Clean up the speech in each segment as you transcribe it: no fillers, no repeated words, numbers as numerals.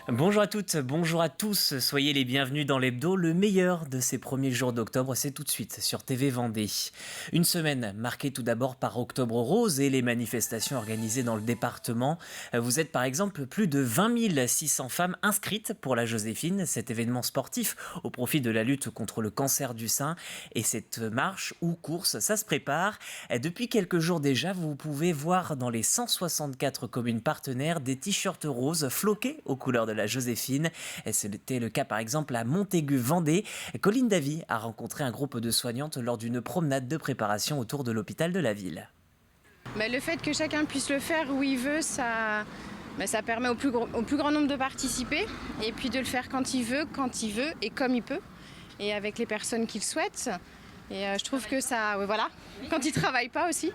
Bonjour à toutes, bonjour à tous, soyez les bienvenus dans l'hebdo. Le meilleur de ces premiers jours d'octobre, c'est tout de suite sur TV Vendée. Une semaine marquée tout d'abord par Octobre Rose et les manifestations organisées dans le département. Vous êtes par exemple plus de 20 600 femmes inscrites pour la Joséphine, cet événement sportif au profit de la lutte contre le cancer du sein. Et cette marche ou course, ça se prépare. Depuis quelques jours déjà, vous pouvez voir dans les 164 communes partenaires des t-shirts roses floqués aux couleurs de la Joséphine. C'était le cas par exemple à Montaigu-Vendée. Colline Davy a rencontré un groupe de soignantes lors d'une promenade de préparation autour de l'hôpital de la ville. Mais le fait que chacun puisse le faire où il veut, ça permet au plus grand nombre de participer et puis de le faire quand il veut et comme il peut et avec les personnes qu'il souhaite. Et je trouve que ça, ouais, voilà, quand il ne travaille pas aussi.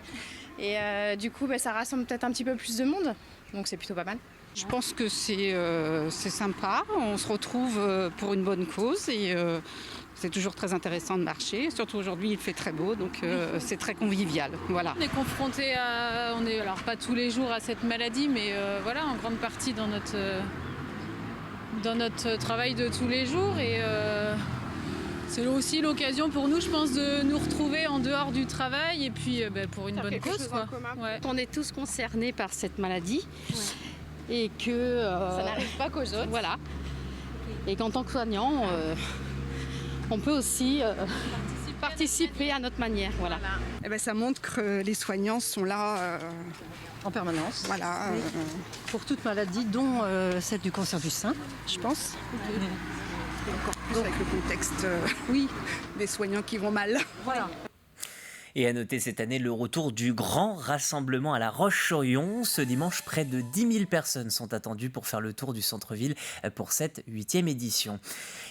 Et du coup, ça rassemble peut-être un petit peu plus de monde, donc c'est plutôt pas mal. Je pense que c'est sympa, on se retrouve pour une bonne cause et c'est toujours très intéressant de marcher. Surtout aujourd'hui, il fait très beau, donc c'est très convivial. Voilà. On est confronté on est alors pas tous les jours à cette maladie, mais voilà, en grande partie dans notre travail de tous les jours. Et c'est aussi l'occasion pour nous, je pense, de nous retrouver en dehors du travail et puis pour une bonne cause, quoi. Ouais. On est tous concernés par cette maladie et que Ça n'arrive pas qu'aux autres. voilà. Et qu'en tant que soignant, on peut aussi participer à notre manière. Voilà. Eh ben, ça montre que les soignants sont là En permanence. voilà, Pour toute maladie, dont celle du cancer du sein, je pense. encore plus avec le contexte Oui, des soignants qui vont mal. voilà. Et à noter cette année le retour du grand rassemblement à La Roche-sur-Yon. Ce dimanche, près de 10 000 personnes sont attendues pour faire le tour du centre-ville pour cette 8e édition.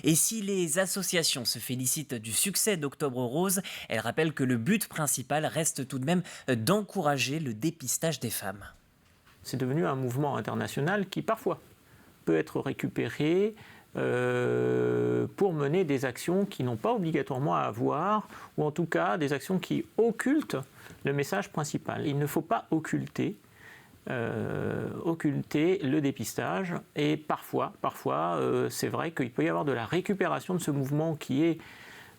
Et si les associations se félicitent du succès d'Octobre Rose, elles rappellent que le but principal reste tout de même d'encourager le dépistage des femmes. C'est devenu un mouvement international qui parfois peut être récupéré pour mener des actions qui n'ont pas obligatoirement à avoir, ou en tout cas des actions qui occultent le message principal. Il ne faut pas occulter le dépistage, et parfois c'est vrai qu'il peut y avoir de la récupération de ce mouvement qui est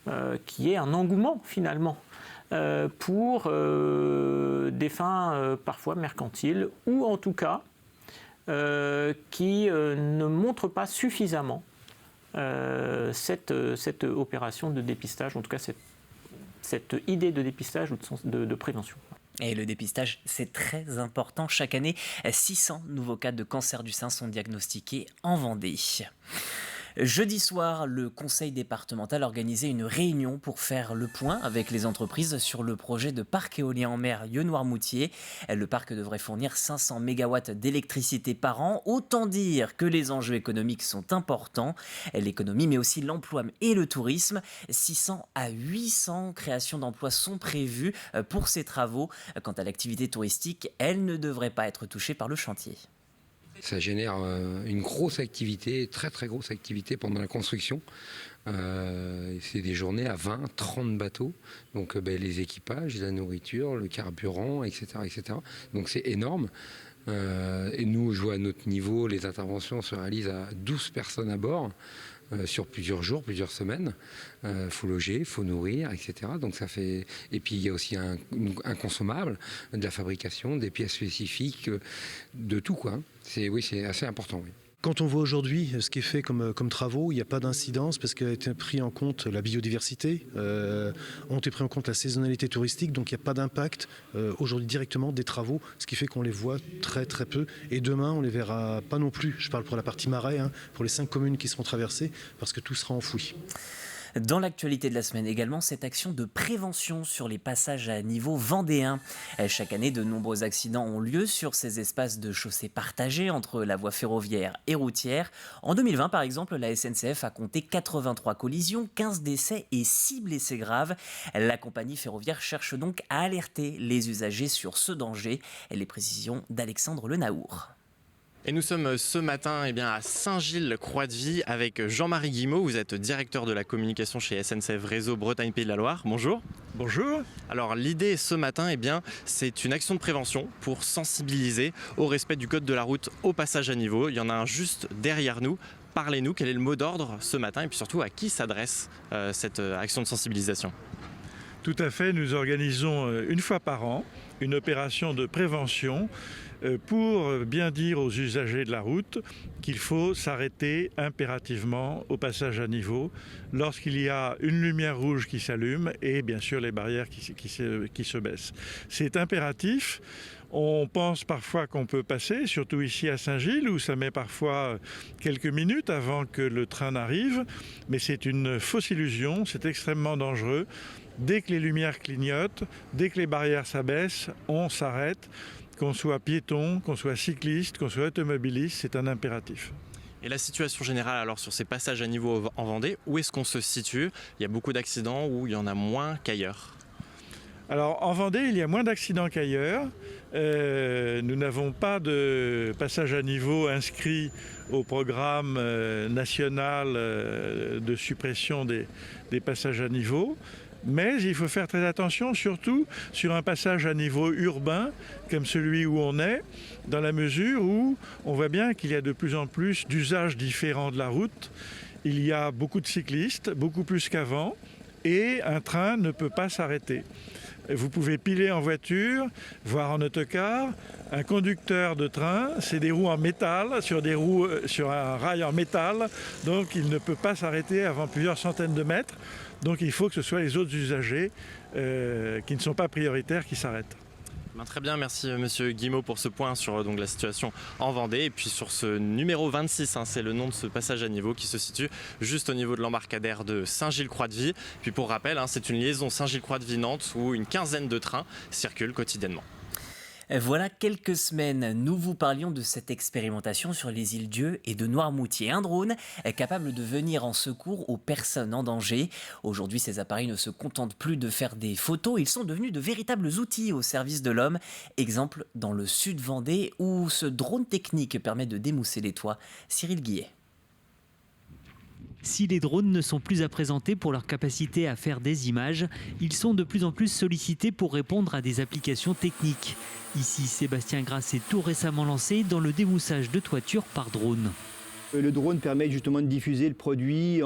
un engouement finalement pour des fins parfois mercantiles, ou en tout cas qui ne montre pas suffisamment cette opération de dépistage, en tout cas cette idée de dépistage ou de prévention. Et le dépistage, c'est très important. Chaque année, 600 nouveaux cas de cancer du sein sont diagnostiqués en Vendée. Jeudi soir, le conseil départemental organisait une réunion pour faire le point avec les entreprises sur le projet de parc éolien en mer Yeux-Noirmoutier. Le parc devrait fournir 500 MW d'électricité par an. Autant dire que les enjeux économiques sont importants. L'économie, mais aussi l'emploi et le tourisme. 600 à 800 créations d'emplois sont prévues pour ces travaux. Quant à l'activité touristique, elle ne devrait pas être touchée par le chantier. Ça génère une grosse activité, très très grosse activité pendant la construction. C'est des journées à 20, 30 bateaux. Donc les équipages, la nourriture, le carburant, etc. etc. Donc c'est énorme. Et nous, je vois à notre niveau, les interventions se réalisent à 12 personnes à bord. Sur plusieurs jours, plusieurs semaines. Faut loger, faut nourrir, etc. Donc ça fait. Et puis il y a aussi un consommable, de la fabrication, des pièces spécifiques, de tout quoi. C'est assez important. Oui. Quand on voit aujourd'hui ce qui est fait comme travaux, il n'y a pas d'incidence parce qu'a été pris en compte la biodiversité, ont été pris en compte la saisonnalité touristique, donc il n'y a pas d'impact aujourd'hui directement des travaux, ce qui fait qu'on les voit très très peu. Et demain, on les verra pas non plus. Je parle pour la partie marais, pour les 5 communes qui seront traversées, parce que tout sera enfoui. Dans l'actualité de la semaine également, cette action de prévention sur les passages à niveau vendéen. Chaque année, de nombreux accidents ont lieu sur ces espaces de chaussée partagés entre la voie ferroviaire et routière. En 2020, par exemple, la SNCF a compté 83 collisions, 15 décès et 6 blessés graves. La compagnie ferroviaire cherche donc à alerter les usagers sur ce danger. Les précisions d'Alexandre Lenaour. Et nous sommes ce matin à Saint-Gilles-Croix-de-Vie avec Jean-Marie Guimot. Vous êtes directeur de la communication chez SNCF Réseau Bretagne Pays de la Loire. Bonjour. Bonjour. Alors l'idée ce matin, c'est une action de prévention pour sensibiliser au respect du code de la route au passage à niveau. Il y en a un juste derrière nous. Parlez-nous, quel est le mot d'ordre ce matin et puis surtout à qui s'adresse cette action de sensibilisation? Tout à fait, nous organisons une fois par an une opération de prévention pour bien dire aux usagers de la route qu'il faut s'arrêter impérativement au passage à niveau lorsqu'il y a une lumière rouge qui s'allume et bien sûr les barrières qui se baissent. C'est impératif. On pense parfois qu'on peut passer, surtout ici à Saint-Gilles, où ça met parfois quelques minutes avant que le train n'arrive, mais c'est une fausse illusion, c'est extrêmement dangereux. Dès que les lumières clignotent, dès que les barrières s'abaissent, on s'arrête. Qu'on soit piéton, qu'on soit cycliste, qu'on soit automobiliste, c'est un impératif. Et la situation générale alors sur ces passages à niveau en Vendée, où est-ce qu'on se situe? Il y a beaucoup d'accidents ou il y en a moins qu'ailleurs? Alors en Vendée, il y a moins d'accidents qu'ailleurs. Nous n'avons pas de passage à niveau inscrit au programme national de suppression des passages à niveau. Mais il faut faire très attention, surtout sur un passage à niveau urbain, comme celui où on est, dans la mesure où on voit bien qu'il y a de plus en plus d'usages différents de la route. Il y a beaucoup de cyclistes, beaucoup plus qu'avant, et un train ne peut pas s'arrêter. Vous pouvez piler en voiture, voire en autocar. Un conducteur de train, c'est des roues en métal, sur un rail en métal, donc il ne peut pas s'arrêter avant plusieurs centaines de mètres. Donc il faut que ce soit les autres usagers qui ne sont pas prioritaires qui s'arrêtent. Très bien, merci Monsieur Guimot pour ce point sur la situation en Vendée et puis sur ce numéro 26, c'est le nom de ce passage à niveau qui se situe juste au niveau de l'embarcadère de Saint-Gilles-Croix-de-Vie. Puis pour rappel, c'est une liaison Saint-Gilles-Croix-de-Vie-Nantes où une quinzaine de trains circulent quotidiennement. Voilà quelques semaines, nous vous parlions de cette expérimentation sur les îles Dieu et de Noirmoutier. Un drone est capable de venir en secours aux personnes en danger. Aujourd'hui, ces appareils ne se contentent plus de faire des photos, ils sont devenus de véritables outils au service de l'homme. Exemple dans le sud Vendée où ce drone technique permet de démousser les toits. Cyril Guillet. Si les drones ne sont plus à présenter pour leur capacité à faire des images, ils sont de plus en plus sollicités pour répondre à des applications techniques. Ici, Sébastien Grasse s'est tout récemment lancé dans le démoussage de toitures par drone. Le drone permet justement de diffuser le produit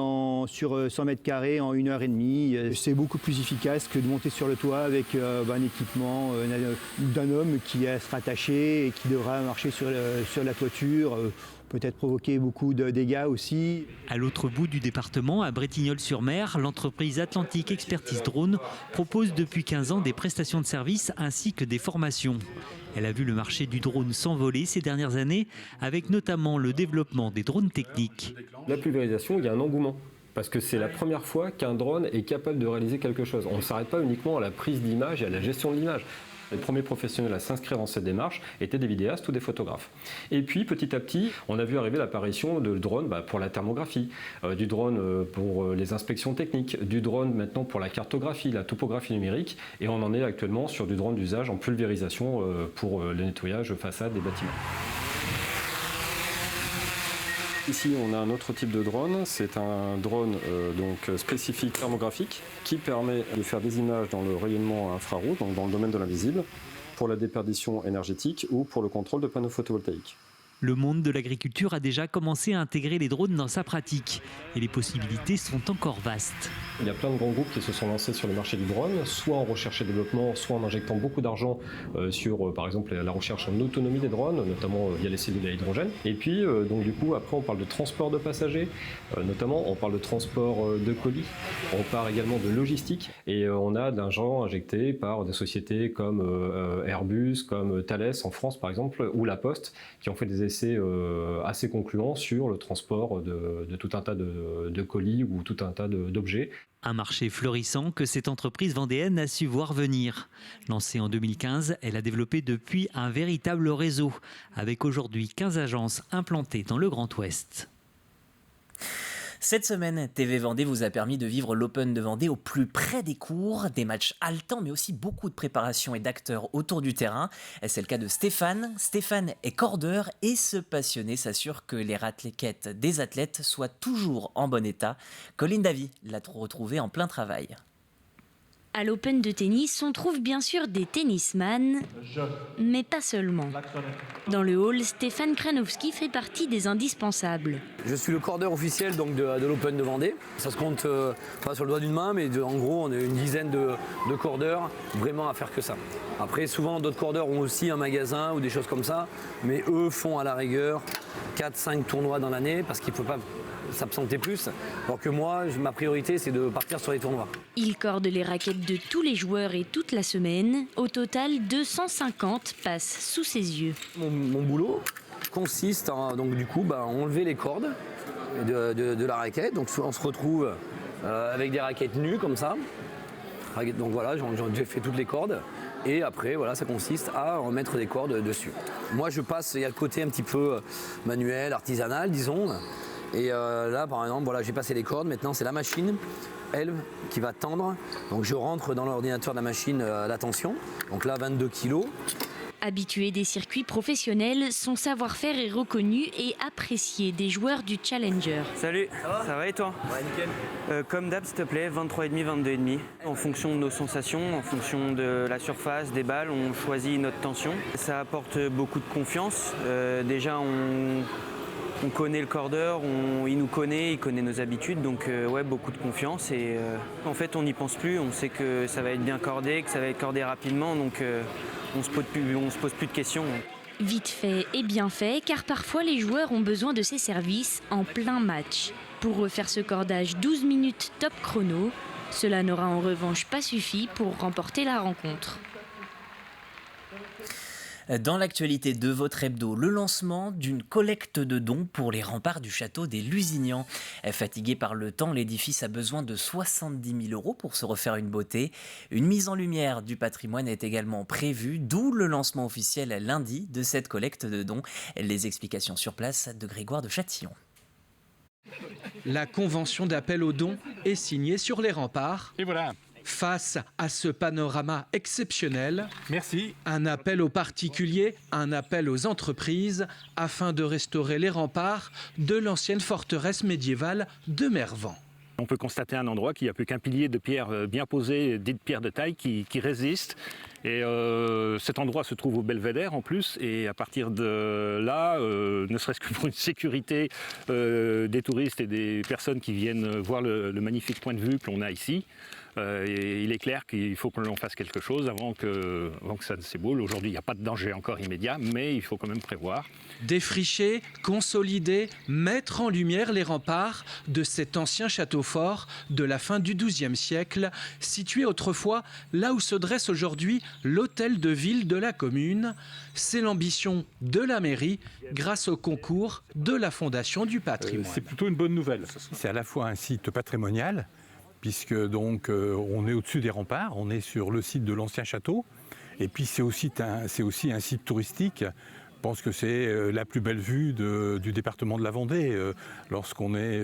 sur 100 mètres carrés en 1h30. C'est beaucoup plus efficace que de monter sur le toit avec un équipement d'un homme qui sera attaché et qui devra marcher sur la toiture. Peut-être provoquer beaucoup de dégâts aussi. À l'autre bout du département, à Bretignolles-sur-Mer, l'entreprise Atlantique Expertise Drone propose depuis 15 ans des prestations de services ainsi que des formations. Elle a vu le marché du drone s'envoler ces dernières années, avec notamment le développement des drones techniques. La pulvérisation, il y a un engouement. Parce que c'est la première fois qu'un drone est capable de réaliser quelque chose. On ne s'arrête pas uniquement à la prise d'image et à la gestion de l'image. Les premiers professionnels à s'inscrire dans cette démarche étaient des vidéastes ou des photographes. Et puis petit à petit, on a vu arriver l'apparition de drone pour la thermographie, du drone pour les inspections techniques, du drone maintenant pour la cartographie, la topographie numérique, et on en est actuellement sur du drone d'usage en pulvérisation pour le nettoyage façade des bâtiments. Ici, on a un autre type de drone. C'est un drone spécifique thermographique qui permet de faire des images dans le rayonnement infrarouge, donc dans le domaine de l'invisible, pour la déperdition énergétique ou pour le contrôle de panneaux photovoltaïques. Le monde de l'agriculture a déjà commencé à intégrer les drones dans sa pratique et les possibilités sont encore vastes. Il y a plein de grands groupes qui se sont lancés sur le marché du drone, soit en recherche et développement, soit en injectant beaucoup d'argent sur, par exemple, la recherche en autonomie des drones, notamment via les cellules à hydrogène. Et puis, du coup, après, on parle de transport de passagers, notamment, on parle de transport de colis, on parle également de logistique, et on a de l'argent injecté par des sociétés comme Airbus, comme Thales en France, par exemple, ou La Poste, qui ont fait des essais assez concluants sur le transport de tout un tas de colis ou tout un tas d'objets. Un marché florissant que cette entreprise vendéenne a su voir venir. Lancée en 2015, elle a développé depuis un véritable réseau, avec aujourd'hui 15 agences implantées dans le Grand Ouest. Cette semaine, TV Vendée vous a permis de vivre l'Open de Vendée au plus près des cours, des matchs haletants mais aussi beaucoup de préparation et d'acteurs autour du terrain. C'est le cas de Stéphane. Stéphane est cordeur et ce passionné s'assure que les raquettes des athlètes soient toujours en bon état. Colline Davy l'a retrouvé en plein travail. À l'Open de tennis, on trouve bien sûr des tennisman, mais pas seulement. Dans le hall, Stéphane Kranowski fait partie des indispensables. Je suis le cordeur officiel donc, de l'Open de Vendée. Ça se compte pas sur le doigt d'une main, mais en gros, on est une dizaine de cordeurs vraiment à faire que ça. Après, souvent, d'autres cordeurs ont aussi un magasin ou des choses comme ça, mais eux font à la rigueur 4-5 tournois dans l'année parce qu'il ne faut pas s'absenter plus, alors que moi, ma priorité, c'est de partir sur les tournois. Il corde les raquettes de tous les joueurs et toute la semaine. Au total, 250 passent sous ses yeux. Mon boulot consiste à donc, du coup, enlever les cordes de la raquette. Donc on se retrouve avec des raquettes nues comme ça. Donc voilà, j'ai fait toutes les cordes. Et après, voilà, ça consiste à remettre des cordes dessus. Moi, je passe, il y a le côté un petit peu manuel, artisanal, disons. Et là, par exemple, voilà, j'ai passé les cordes. Maintenant, c'est la machine, elle, qui va tendre. Donc, je rentre dans l'ordinateur de la machine la tension. Donc là, 22 kilos. Habitué des circuits professionnels, son savoir-faire est reconnu et apprécié des joueurs du Challenger. Salut, ça va et toi? Ouais, nickel. Comme d'hab, s'il te plaît, 23,5, 22,5. En fonction de nos sensations, en fonction de la surface, des balles, on choisit notre tension. Ça apporte beaucoup de confiance. Déjà, on connaît le cordeur, il nous connaît, il connaît nos habitudes, donc ouais, beaucoup de confiance. Et en fait, on n'y pense plus, on sait que ça va être bien cordé, que ça va être cordé rapidement, donc on se pose plus de questions. Vite fait et bien fait, car parfois les joueurs ont besoin de ces services en plein match. Pour refaire ce cordage 12 minutes top chrono, cela n'aura en revanche pas suffi pour remporter la rencontre. Dans l'actualité de votre hebdo, le lancement d'une collecte de dons pour les remparts du château des Lusignans. Fatigué par le temps, l'édifice a besoin de 70 000 € pour se refaire une beauté. Une mise en lumière du patrimoine est également prévue, d'où le lancement officiel lundi de cette collecte de dons. Les explications sur place de Grégoire de Châtillon. La convention d'appel aux dons est signée sur les remparts. Et voilà. Face à ce panorama exceptionnel, un appel aux particuliers, un appel aux entreprises, afin de restaurer les remparts de l'ancienne forteresse médiévale de Mervan. On peut constater un endroit qui n'a plus qu'un pilier de pierre bien posé, dite pierre de taille, qui résiste. Et cet endroit se trouve au Belvédère en plus, et à partir de là, ne serait-ce que pour une sécurité des touristes et des personnes qui viennent voir le magnifique point de vue que l'on a ici, et il est clair qu'il faut que l'on fasse quelque chose avant que ça ne s'éboule. Aujourd'hui, il n'y a pas de danger encore immédiat, mais il faut quand même prévoir. Défricher, consolider, mettre en lumière les remparts de cet ancien château fort de la fin du XIIe siècle, situé autrefois là où se dresse aujourd'hui l'hôtel de ville de la commune. C'est l'ambition de la mairie grâce au concours de la Fondation du patrimoine. C'est plutôt une bonne nouvelle. C'est à la fois un site patrimonial, puisque donc on est au-dessus des remparts, on est sur le site de l'ancien château, et puis c'est aussi un site touristique. Je pense que c'est la plus belle vue du département de la Vendée, lorsqu'on est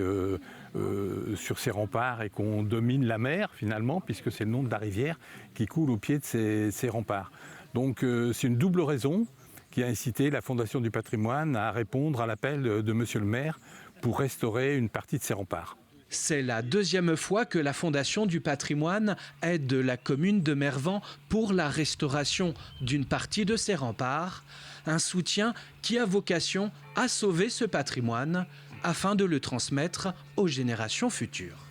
sur ces remparts et qu'on domine la mer finalement, puisque c'est le nom de la rivière qui coule au pied de ces remparts. Donc c'est une double raison qui a incité la Fondation du patrimoine à répondre à l'appel de Monsieur le maire pour restaurer une partie de ces remparts. C'est la deuxième fois que la Fondation du patrimoine aide la commune de Mervan pour la restauration d'une partie de ses remparts. Un soutien qui a vocation à sauver ce patrimoine afin de le transmettre aux générations futures.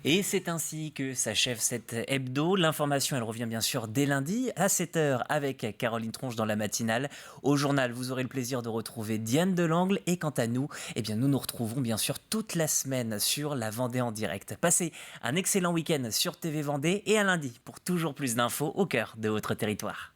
Et c'est ainsi que s'achève cette hebdo. L'information, elle revient bien sûr dès lundi à 7h avec Caroline Tronche dans la matinale. Au journal, vous aurez le plaisir de retrouver Diane Delangle. Et quant à nous, nous nous retrouvons bien sûr toute la semaine sur la Vendée en direct. Passez un excellent week-end sur TV Vendée et à lundi pour toujours plus d'infos au cœur de votre territoire.